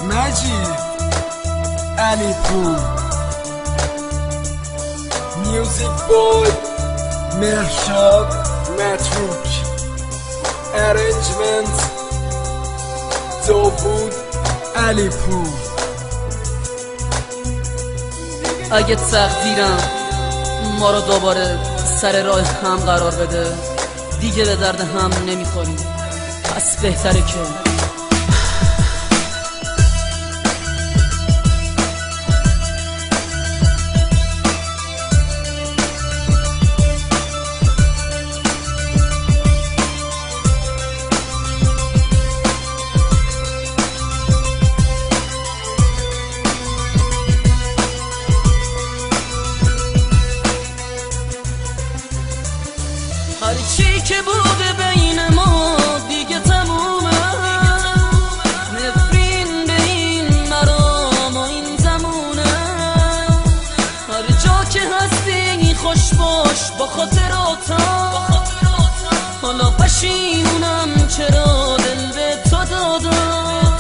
مجید علی پور، میوزیک بای مرشاد متروک، ارنجمنت داوود علی پور. اگه تقدیرم ما رو دوباره سر راه هم قرار بده، دیگه به درد هم نمیخوریم، پس بهتره که هرچی که بوده بین ما دیگه تمومه، نفرین به این مرام و این زمونه. هر جا که هستی خوش باش با خاطراتم، حالا پشیمونم چرا دل به تو دادم.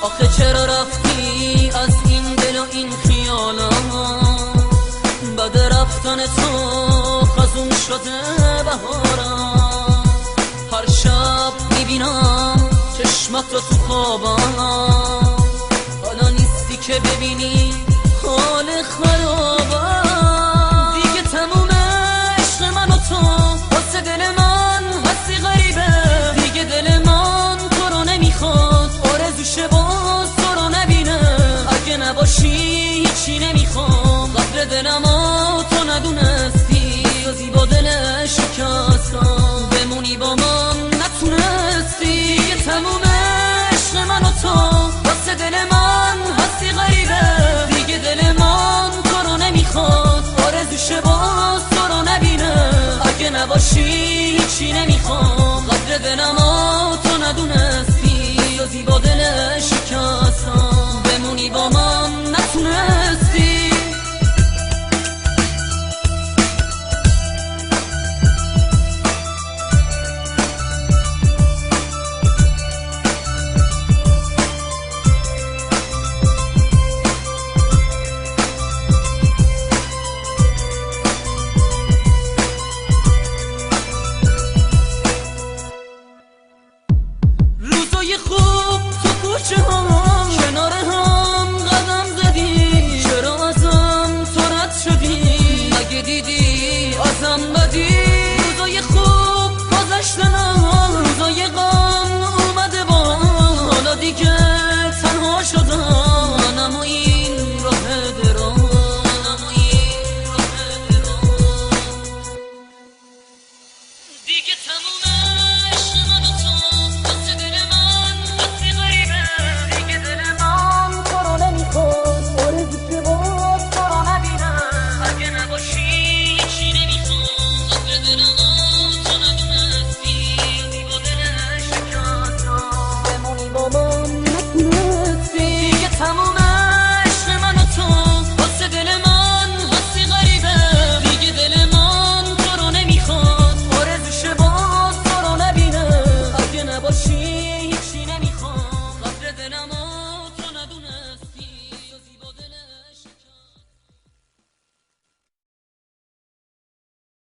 آخه چرا رفتی از این دل و این خیالم، بعد رفتن تو خزون شده بهارم. هر شب میبینم چشمت رو تو خوابم، حالا نیستی که ببینی حال خراب.